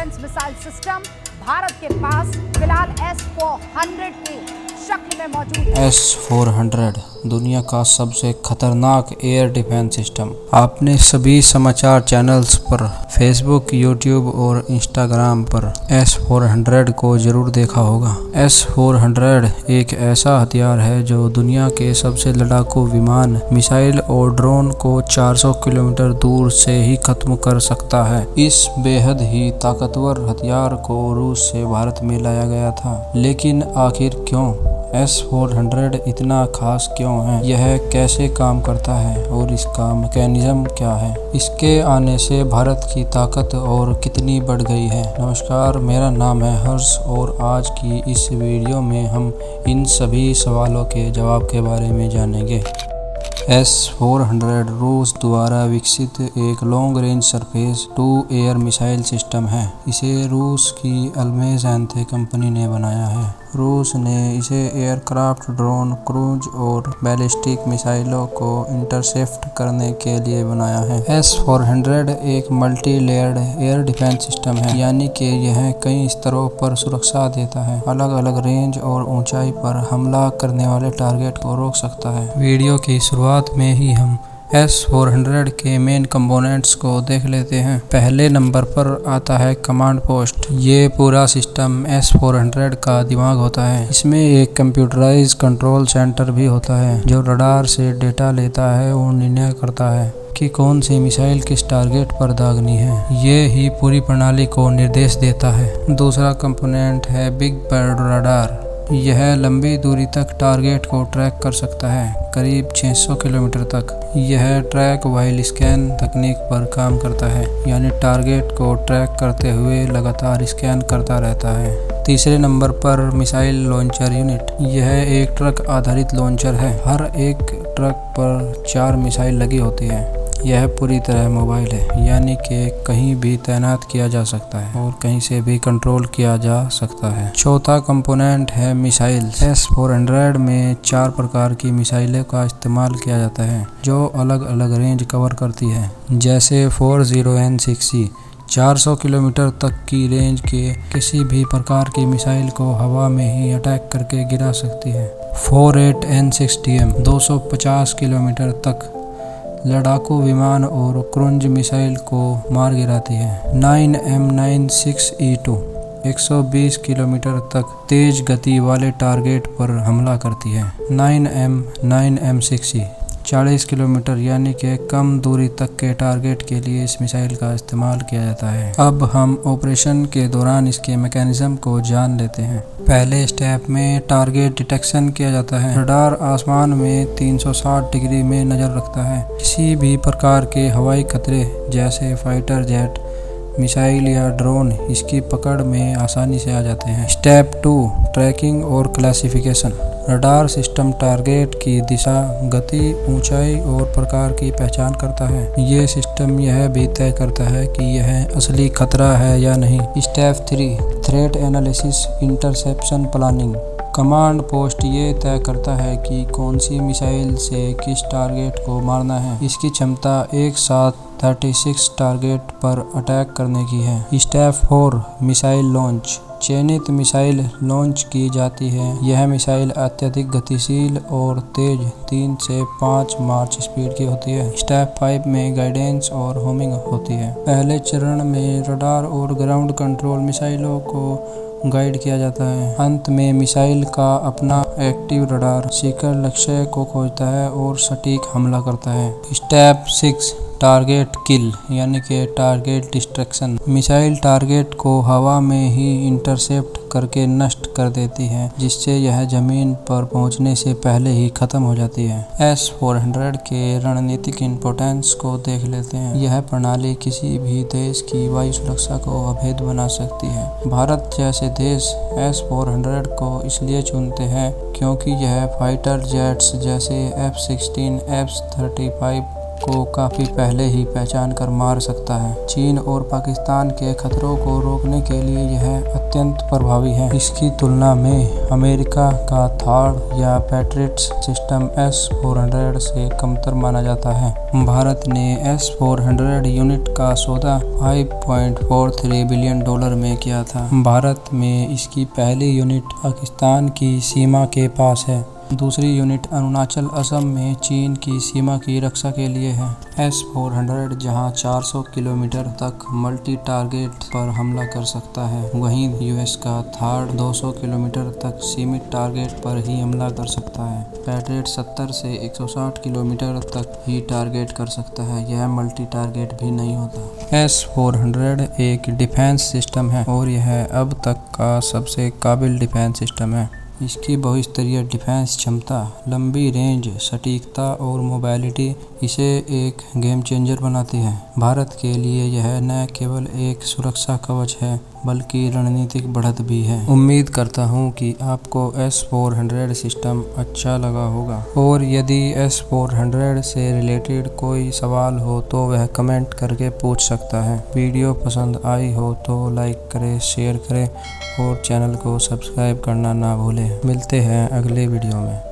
Defence missile system Bharat के पास फिलहाल S-400 की शक्ल में मौजूद है। S-400 दुनिया का सबसे खतरनाक एयर डिफेंस सिस्टम। आपने सभी समाचार चैनल्स पर, फेसबुक, यूट्यूब और इंस्टाग्राम पर S-400 को जरूर देखा होगा। S-400 एक ऐसा हथियार है जो दुनिया के सबसे लड़ाकू विमान, मिसाइल और ड्रोन को 400 किलोमीटर दूर से ही खत्म कर सकता है। इस बेहद ही ताकतवर हथियार को रूस से भारत में लाया गया था। लेकिन आखिर क्यों? S-400 इतना खास क्यों है? यह कैसे काम करता है और इसका मैकेनिज्म क्या है? इसके आने से भारत की ताकत और कितनी बढ़ गई है। नमस्कार, मेरा नाम है हर्ष और आज की इस वीडियो में हम इन सभी सवालों के जवाब के बारे में जानेंगे। S-400 रूस द्वारा विकसित एक long range surface to air missile system है। इसे रूस की अल्मेज एंथे कंपनी ने बनाया है। रूस ने इसे एयरक्राफ्ट, ड्रोन, क्रूज और बैलिस्टिक मिसाइलों को इंटरसेप्ट करने के लिए बनाया है। S-400 एक multi layered air defence system है, यानी कि यह कई स्तरों पर सुरक्षा देता है। अलग अलग रेंज और ऊंचाई पर हमला करने वाले टारगेट को रोक सकता है। वीडियो की शुरुआत में ही हम S-400 के मेन कंपोनेंट्स को देख लेते हैं। पहले नंबर पर आता है कमांड पोस्ट। ये पूरा सिस्टम S-400 का दिमाग होता है। इसमें एक कंप्यूटराइज कंट्रोल सेंटर भी होता है जो रडार से डेटा लेता है और निर्णय करता है कि कौन सी मिसाइल किस टारगेट पर दागनी है। ये ही पूरी प्रणाली को निर्देश देता है। दूसरा कंपोनेंट है बिग बर्ड रडार। यह लंबी दूरी तक टारगेट को ट्रैक कर सकता है, करीब 600 किलोमीटर तक। यह ट्रैक व्हाइल स्कैन तकनीक पर काम करता है, यानी टारगेट को ट्रैक करते हुए लगातार स्कैन करता रहता है। तीसरे नंबर पर मिसाइल लॉन्चर यूनिट। यह एक ट्रक आधारित लॉन्चर है। हर एक ट्रक पर 4 मिसाइल लगी होती है। यह पूरी तरह मोबाइल है, यानी कि कहीं भी तैनात किया जा सकता है और कहीं से भी कंट्रोल किया जा सकता है। चौथा कंपोनेंट है मिसाइल्स। S-400 में 4 प्रकार की मिसाइलों का इस्तेमाल किया जाता है जो अलग अलग रेंज कवर करती है, जैसे 40N6C 400 किलोमीटर तक की रेंज के किसी भी प्रकार की मिसाइल को हवा में ही अटैक करके गिरा सकती है। 48N6DM 250 किलोमीटर तक लड़ाकू विमान और क्रूज मिसाइल को मार गिराती है। 9M96E2 120 किलोमीटर तक तेज गति वाले टारगेट पर हमला करती है। 9M6E 40 किलोमीटर यानी कि कम दूरी तक के टारगेट के लिए इस मिसाइल का इस्तेमाल किया जाता है। अब हम ऑपरेशन के दौरान इसके मैकेनिज्म को जान लेते हैं। पहले स्टेप में टारगेट डिटेक्शन किया जाता है। रडार आसमान में 360 डिग्री में नजर रखता है। किसी भी प्रकार के हवाई खतरे जैसे फाइटर जेट, मिसाइल या ड्रोन इसकी पकड़ में आसानी से आ जाते हैं। स्टेप 2 ट्रैकिंग और क्लासिफिकेशन। रडार सिस्टम टारगेट की दिशा, गति, ऊंचाई और प्रकार की पहचान करता है। ये सिस्टम यह भी तय करता है कि यह असली खतरा है या नहीं। Step 3 threat analysis, interception planning. Command post ये तय करता है कि कौन सी मिसाइल से किस टारगेट को मारना है। इसकी क्षमता एक साथ 36 टारगेट पर अटैक करने की है। Step 4 missile launch. चयनित मिसाइल लॉन्च की जाती है। यह मिसाइल अत्यधिक गतिशील और तेज 3 से 5 मार्च स्पीड की होती है। स्टेप 5 में गाइडेंस और होमिंग होती है। पहले चरण में रडार और ग्राउंड कंट्रोल मिसाइलों को गाइड किया जाता है। अंत में मिसाइल का अपना एक्टिव रडार सीकर लक्ष्य को खोजता है और सटीक हमला करता है। स्टेप 6 टारगेट किल यानी कि टारगेट डिस्ट्रक्शन। मिसाइल टारगेट को हवा में ही इंटरसेप्ट करके नष्ट कर देती है, जिससे यह जमीन पर पहुंचने से पहले ही खत्म हो जाती है। S-400 के रणनीतिक इंपोर्टेंस को देख लेते हैं। यह प्रणाली किसी भी देश की वायु सुरक्षा को अभेद बना सकती है। भारत जैसे देश S-400 को इसलिए चुनते हैं क्योंकि यह फाइटर जेट्स जैसे F-16, F-35 को काफी पहले ही पहचान कर मार सकता है। चीन और पाकिस्तान के खतरों को रोकने के लिए यह अत्यंत प्रभावी है। इसकी तुलना में अमेरिका का थाड या पैट्रियट सिस्टम S-400 से कमतर माना जाता है। भारत ने S-400 यूनिट का सौदा $5.43 बिलियन में किया था। भारत में इसकी पहली यूनिट पाकिस्तान की सीमा के पास है। दूसरी यूनिट अरुणाचल असम में चीन की सीमा की रक्षा के लिए है। S-400 जहां 400 किलोमीटर तक मल्टी टारगेट पर हमला कर सकता है, वहीं US का थाड 200 किलोमीटर तक सीमित टारगेट पर ही हमला कर सकता है। पैट्रियट 70 से 160 किलोमीटर तक ही टारगेट कर सकता है, यह मल्टी टारगेट भी नहीं होता। S-400 एक डिफेंस सिस्टम है और यह अब तक का सबसे काबिल डिफेंस सिस्टम है। इसकी बहुस्तरीय डिफेंस क्षमता, लंबी रेंज, सटीकता और मोबिलिटी इसे एक गेम चेंजर बनाती है। भारत के लिए यह न केवल एक सुरक्षा कवच है बल्कि रणनीतिक बढ़त भी है। उम्मीद करता हूं कि आपको S-400 सिस्टम अच्छा लगा होगा और यदि S-400 से रिलेटेड कोई सवाल हो तो वह कमेंट करके पूछ सकता है। वीडियो पसंद आई हो तो लाइक करें, शेयर करें और चैनल को सब्सक्राइब करना ना भूलें। मिलते हैं अगले वीडियो में।